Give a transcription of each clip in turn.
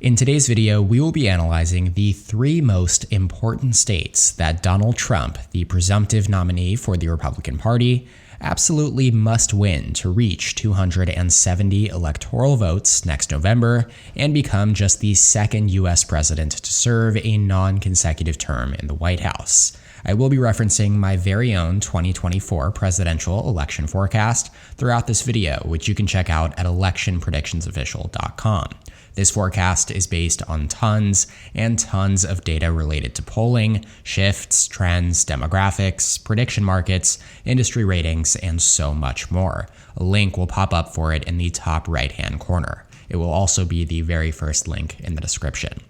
In today's video, we will be analyzing the three most important states that Donald Trump, the presumptive nominee for the Republican Party, absolutely must win to reach 270 electoral votes next November and become just the second U.S. president to serve a non-consecutive term in the White House. I will be referencing my very own 2024 presidential election forecast throughout this video, which you can check out at electionpredictionsofficial.com. This forecast is based on tons and tons of data related to polling, shifts, trends, demographics, prediction markets, industry ratings, and so much more. A link will pop up for it in the top right-hand corner. It will also be the very first link in the description.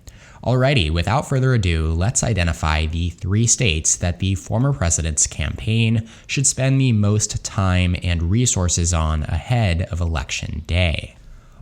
Alrighty, without further ado, let's identify the three states that the former president's campaign should spend the most time and resources on ahead of Election Day.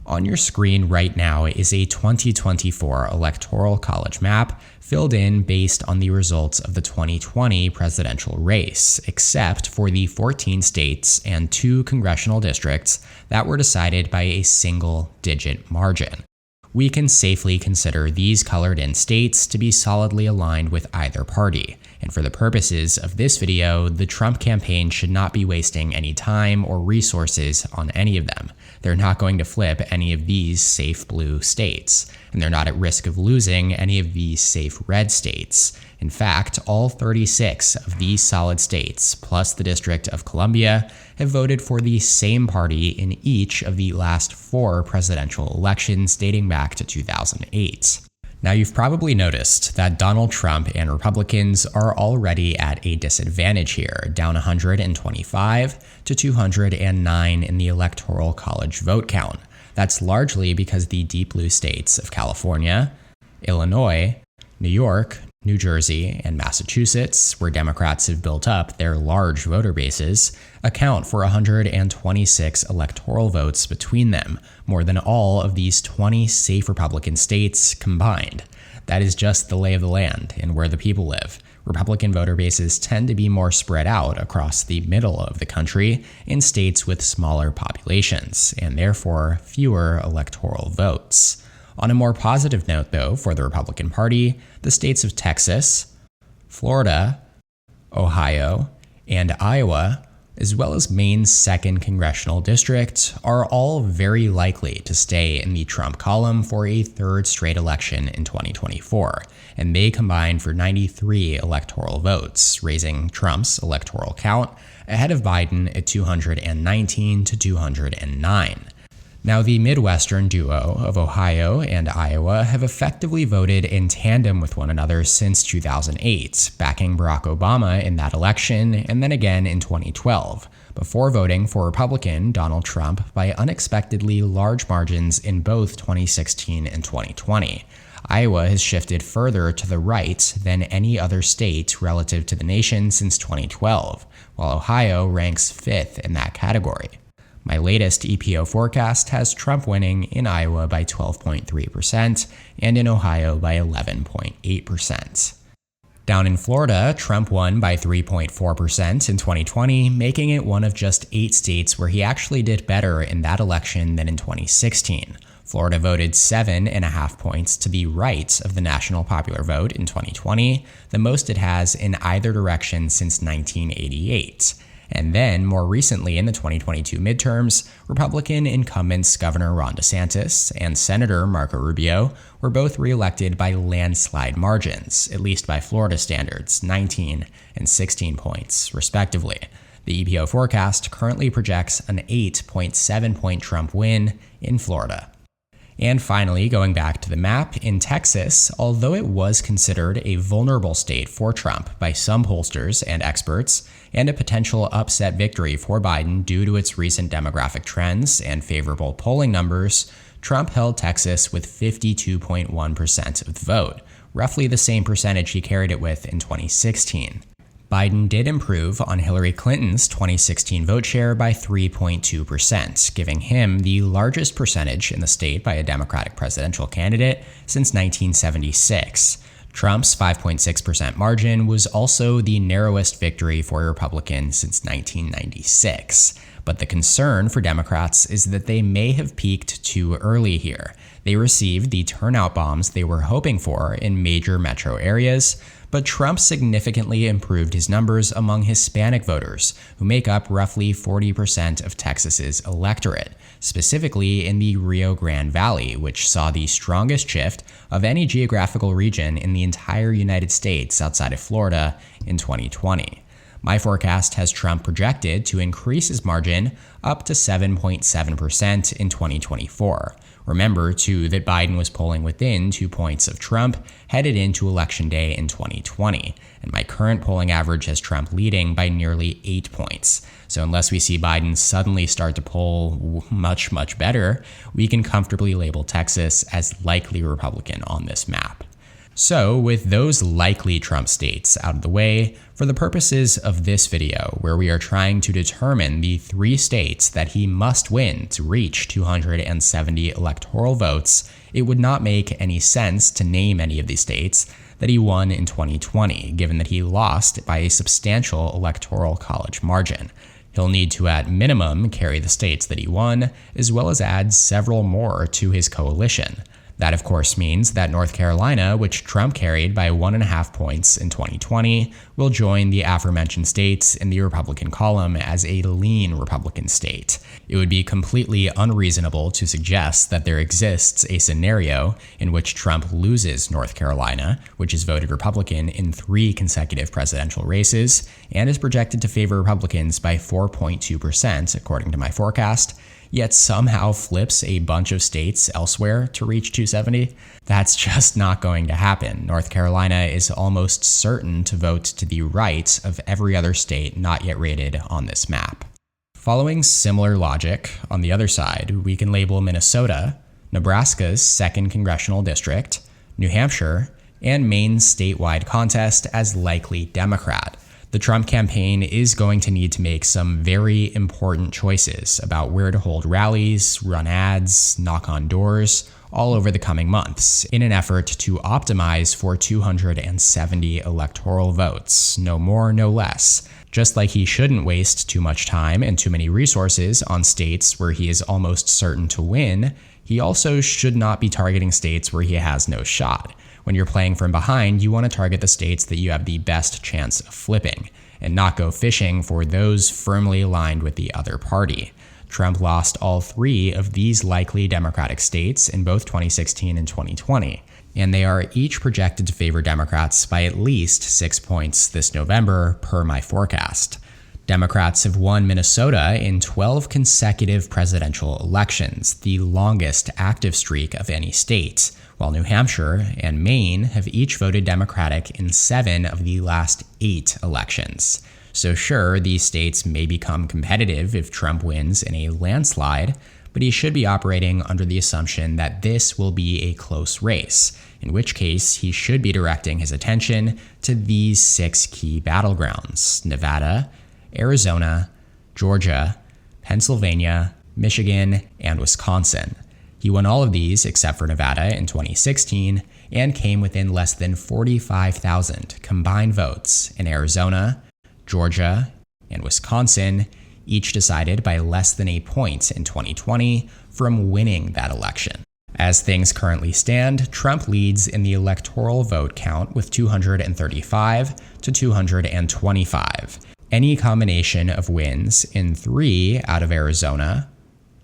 On your screen right now is a 2024 Electoral College map filled in based on the results of the 2020 presidential race, except for the 14 states and 2 congressional districts that were decided by a single-digit margin. We can safely consider these colored-in states to be solidly aligned with either party, and for the purposes of this video, the Trump campaign should not be wasting any time or resources on any of them. They're not going to flip any of these safe blue states, and they're not at risk of losing any of these safe red states. In fact, all 36 of these solid states, plus the District of Columbia, have voted for the same party in each of the last 4 presidential elections dating back to 2008. Now, you've probably noticed that Donald Trump and Republicans are already at a disadvantage here, down 125 to 209 in the Electoral College vote count. That's largely because the deep blue states of California, Illinois, New York, New Jersey, and Massachusetts, where Democrats have built up their large voter bases, account for 126 electoral votes between them, more than all of these 20 safe Republican states combined. That is just the lay of the land and where the people live. Republican voter bases tend to be more spread out across the middle of the country in states with smaller populations, and therefore fewer electoral votes. On a more positive note, though, for the Republican Party, the states of Texas, Florida, Ohio, and Iowa, as well as Maine's 2nd congressional district, are all very likely to stay in the Trump column for a 3rd straight election in 2024, and they combine for 93 electoral votes, raising Trump's electoral count ahead of Biden at 219 to 209. Now, the Midwestern duo of Ohio and Iowa have effectively voted in tandem with one another since 2008, backing Barack Obama in that election and then again in 2012, before voting for Republican Donald Trump by unexpectedly large margins in both 2016 and 2020. Iowa has shifted further to the right than any other state relative to the nation since 2012, while Ohio ranks 5th in that category. My latest EPO forecast has Trump winning in Iowa by 12.3% and in Ohio by 11.8%. Down in Florida, Trump won by 3.4% in 2020, making it one of just 8 states where he actually did better in that election than in 2016. Florida voted 7.5 points to the right of the national popular vote in 2020, the most it has in either direction since 1988. And then, more recently in the 2022 midterms, Republican incumbents Governor Ron DeSantis and Senator Marco Rubio were both reelected by landslide margins, at least by Florida standards, 19 and 16 points, respectively. The EPO forecast currently projects an 8.7-point Trump win in Florida. And finally, going back to the map, in Texas, although it was considered a vulnerable state for Trump by some pollsters and experts, and a potential upset victory for Biden due to its recent demographic trends and favorable polling numbers, Trump held Texas with 52.1% of the vote, roughly the same percentage he carried it with in 2016. Biden did improve on Hillary Clinton's 2016 vote share by 3.2%, giving him the largest percentage in the state by a Democratic presidential candidate since 1976. Trump's 5.6% margin was also the narrowest victory for a Republican since 1996. But the concern for Democrats is that they may have peaked too early here. They received the turnout bombs they were hoping for in major metro areas, but Trump significantly improved his numbers among Hispanic voters, who make up roughly 40% of Texas's electorate, specifically in the Rio Grande Valley, which saw the strongest shift of any geographical region in the entire United States outside of Florida in 2020. My forecast has Trump projected to increase his margin up to 7.7% in 2024. Remember, too, that Biden was polling within 2 points of Trump headed into Election Day in 2020, and my current polling average has Trump leading by nearly 8 points. So unless we see Biden suddenly start to poll much, much better, we can comfortably label Texas as likely Republican on this map. So, with those likely Trump states out of the way, for the purposes of this video, where we are trying to determine the 3 states that he must win to reach 270 electoral votes, it would not make any sense to name any of these states that he won in 2020, given that he lost by a substantial electoral college margin. He'll need to, at minimum, carry the states that he won, as well as add several more to his coalition. That, of course, means that North Carolina, which Trump carried by 1.5 points in 2020, will join the aforementioned states in the Republican column as a lean Republican state. It would be completely unreasonable to suggest that there exists a scenario in which Trump loses North Carolina, which has voted Republican in 3 consecutive presidential races, and is projected to favor Republicans by 4.2%, according to my forecast, yet somehow flips a bunch of states elsewhere to reach 270? That's just not going to happen. North Carolina is almost certain to vote to the right of every other state not yet rated on this map. Following similar logic, on the other side, we can label Minnesota, Nebraska's 2nd congressional district, New Hampshire, and Maine's statewide contest as likely Democrat. The Trump campaign is going to need to make some very important choices about where to hold rallies, run ads, knock on doors, all over the coming months, in an effort to optimize for 270 electoral votes, no more, no less. Just like he shouldn't waste too much time and too many resources on states where he is almost certain to win, he also should not be targeting states where he has no shot. When you're playing from behind, you want to target the states that you have the best chance of flipping, and not go fishing for those firmly aligned with the other party. Trump lost all 3 of these likely Democratic states in both 2016 and 2020, and they are each projected to favor Democrats by at least 6 points this November, per my forecast. Democrats have won Minnesota in 12 consecutive presidential elections, the longest active streak of any state, while New Hampshire and Maine have each voted Democratic in 7 of the last 8 elections. So sure, these states may become competitive if Trump wins in a landslide, but he should be operating under the assumption that this will be a close race, in which case he should be directing his attention to these 6 key battlegrounds: Nevada, Arizona, Georgia, Pennsylvania, Michigan, and Wisconsin. He won all of these except for Nevada in 2016 and came within less than 45,000 combined votes in Arizona, Georgia, and Wisconsin, each decided by less than a point in 2020 from winning that election. As things currently stand, Trump leads in the electoral vote count with 235 to 225. Any combination of wins in 3 out of Arizona,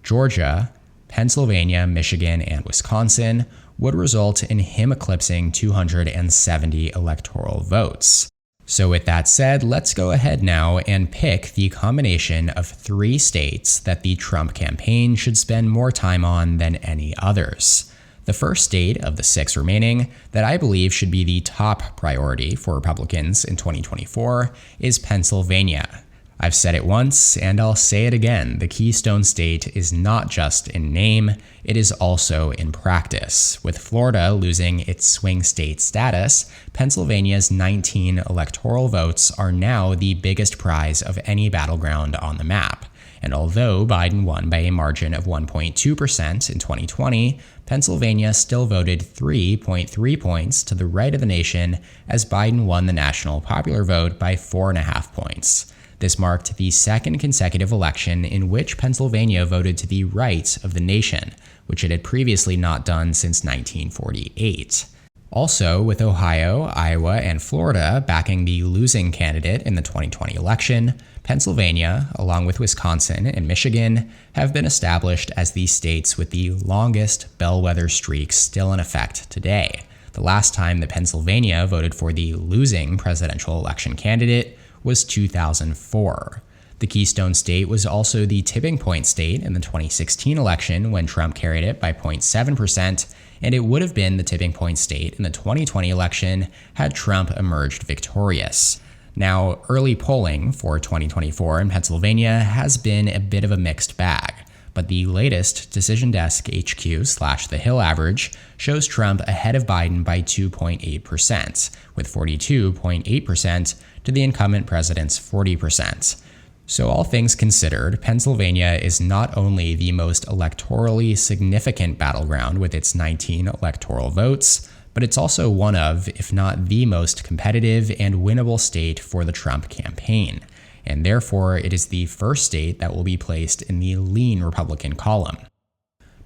Georgia, Pennsylvania, Michigan, and Wisconsin would result in him eclipsing 270 electoral votes. So with that said, let's go ahead now and pick the combination of 3 states that the Trump campaign should spend more time on than any others. The first state of the 6 remaining that I believe should be the top priority for Republicans in 2024 is Pennsylvania. I've said it once, and I'll say it again. The Keystone State is not just in name, it is also in practice. With Florida losing its swing state status, Pennsylvania's 19 electoral votes are now the biggest prize of any battleground on the map. And although Biden won by a margin of 1.2% in 2020, Pennsylvania still voted 3.3 points to the right of the nation as Biden won the national popular vote by 4.5 points. This marked the second consecutive election in which Pennsylvania voted to the right of the nation, which it had previously not done since 1948. Also, with Ohio, Iowa, and Florida backing the losing candidate in the 2020 election, Pennsylvania, along with Wisconsin and Michigan, have been established as the states with the longest bellwether streaks still in effect today. The last time that Pennsylvania voted for the losing presidential election candidate was 2004. The Keystone State was also the tipping point state in the 2016 election when Trump carried it by 0.7%, and it would have been the tipping point state in the 2020 election had Trump emerged victorious. Now, early polling for 2024 in Pennsylvania has been a bit of a mixed bag, but the latest Decision Desk HQ/The Hill average shows Trump ahead of Biden by 2.8%, with 42.8% to the incumbent president's 40%. So all things considered, Pennsylvania is not only the most electorally significant battleground with its 19 electoral votes, but it's also one of, if not the most competitive and winnable state for the Trump campaign, and therefore it is the first state that will be placed in the lean Republican column.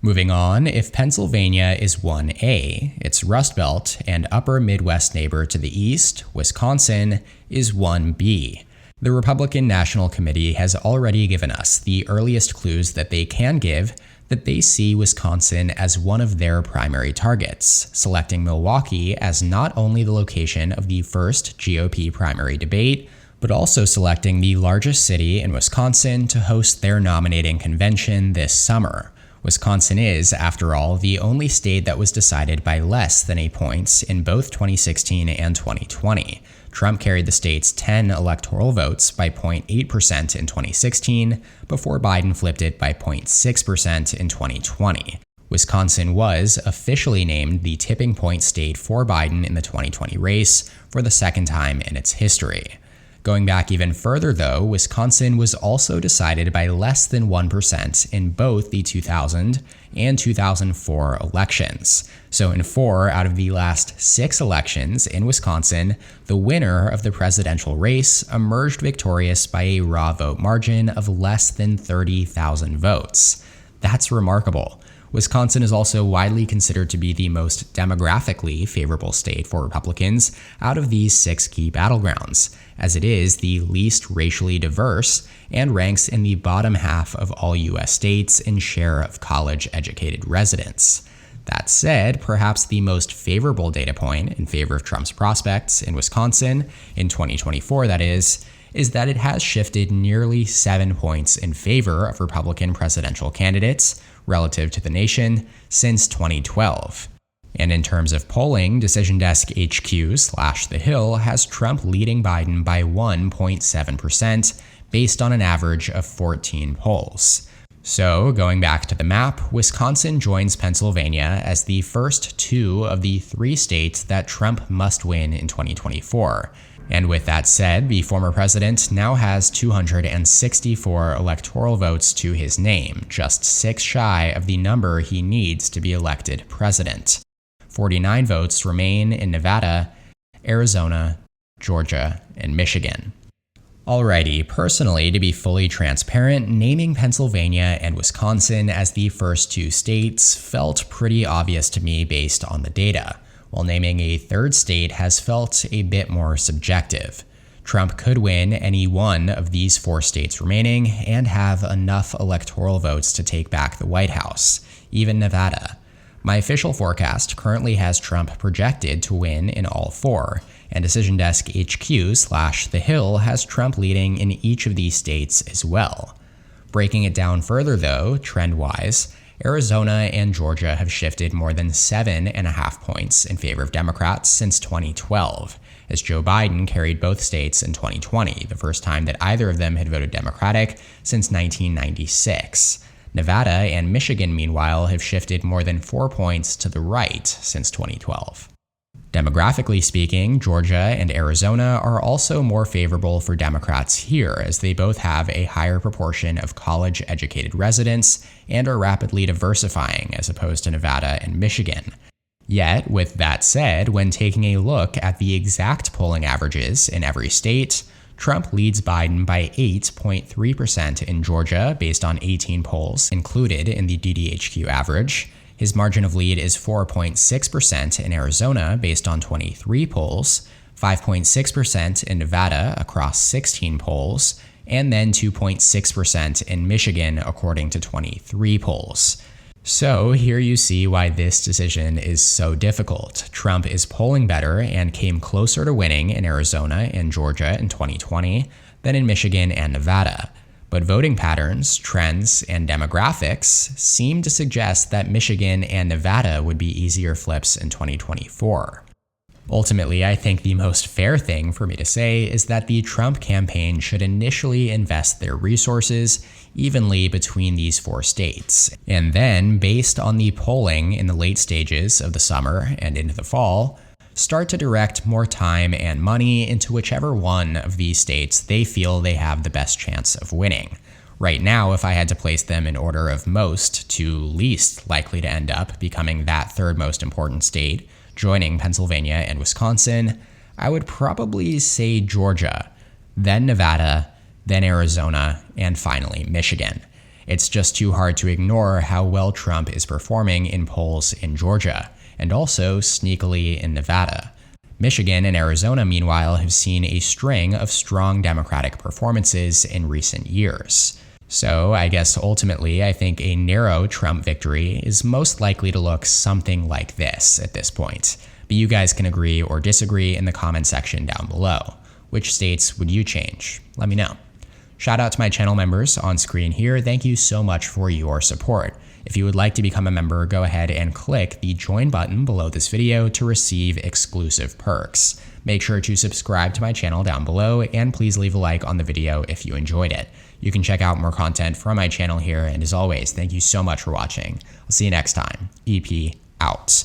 Moving on, if Pennsylvania is 1A, its Rust Belt and upper Midwest neighbor to the east, Wisconsin, is 1B. The Republican National Committee has already given us the earliest clues that they can give that they see Wisconsin as one of their primary targets, selecting Milwaukee as not only the location of the first GOP primary debate, but also selecting the largest city in Wisconsin to host their nominating convention this summer. Wisconsin is, after all, the only state that was decided by less than 8 points in both 2016 and 2020. Trump carried the state's 10 electoral votes by 0.8% in 2016, before Biden flipped it by 0.6% in 2020. Wisconsin was officially named the tipping point state for Biden in the 2020 race for the second time in its history. Going back even further, though, Wisconsin was also decided by less than 1% in both the 2000 and 2004 elections. So in 4 out of the last 6 elections in Wisconsin, the winner of the presidential race emerged victorious by a raw vote margin of less than 30,000 votes. That's remarkable. Wisconsin is also widely considered to be the most demographically favorable state for Republicans out of these 6 key battlegrounds, as it is the least racially diverse and ranks in the bottom half of all U.S. states in share of college-educated residents. That said, perhaps the most favorable data point in favor of Trump's prospects in Wisconsin, in 2024 that is that it has shifted nearly 7 points in favor of Republican presidential candidates relative to the nation since 2012. And in terms of polling, Decision Desk HQ/The Hill has Trump leading Biden by 1.7% based on an average of 14 polls. So, going back to the map, Wisconsin joins Pennsylvania as the first 2 of the 3 states that Trump must win in 2024. And with that said, the former president now has 264 electoral votes to his name, just 6 shy of the number he needs to be elected president. 49 votes remain in Nevada, Arizona, Georgia, and Michigan. Alrighty, personally, to be fully transparent, naming Pennsylvania and Wisconsin as the first 2 states felt pretty obvious to me based on the data, while naming a third state has felt a bit more subjective. Trump could win any one of these 4 states remaining and have enough electoral votes to take back the White House, even Nevada. My official forecast currently has Trump projected to win in all 4, and Decision Desk HQ/The Hill has Trump leading in each of these states as well. Breaking it down further though, trend-wise, Arizona and Georgia have shifted more than 7.5 points in favor of Democrats since 2012, as Joe Biden carried both states in 2020, the first time that either of them had voted Democratic since 1996. Nevada and Michigan, meanwhile, have shifted more than 4 points to the right since 2012. Demographically speaking, Georgia and Arizona are also more favorable for Democrats here, as they both have a higher proportion of college-educated residents and are rapidly diversifying as opposed to Nevada and Michigan. Yet, with that said, when taking a look at the exact polling averages in every state, Trump leads Biden by 8.3% in Georgia based on 18 polls included in the DDHQ average. His margin of lead is 4.6% in Arizona based on 23 polls, 5.6% in Nevada across 16 polls, and then 2.6% in Michigan according to 23 polls. So here you see why this decision is so difficult. Trump is polling better and came closer to winning in Arizona and Georgia in 2020 than in Michigan and Nevada. But voting patterns, trends, and demographics seem to suggest that Michigan and Nevada would be easier flips in 2024. Ultimately, I think the most fair thing for me to say is that the Trump campaign should initially invest their resources evenly between these 4 states, and then, based on the polling in the late stages of the summer and into the fall, start to direct more time and money into whichever one of these states they feel they have the best chance of winning. Right now, if I had to place them in order of most to least likely to end up becoming that third most important state, joining Pennsylvania and Wisconsin, I would probably say Georgia, then Nevada, then Arizona, and finally Michigan. It's just too hard to ignore how well Trump is performing in polls in Georgia, and also sneakily in Nevada. Michigan and Arizona, meanwhile, have seen a string of strong Democratic performances in recent years. So I guess ultimately I think a narrow Trump victory is most likely to look something like this at this point. But you guys can agree or disagree in the comment section down below. Which states would you change? Let me know. Shout out to my channel members on screen here. Thank you so much for your support. If you would like to become a member, go ahead and click the join button below this video to receive exclusive perks. Make sure to subscribe to my channel down below, and please leave a like on the video if you enjoyed it. You can check out more content from my channel here, and as always, thank you so much for watching. I'll see you next time. EP out.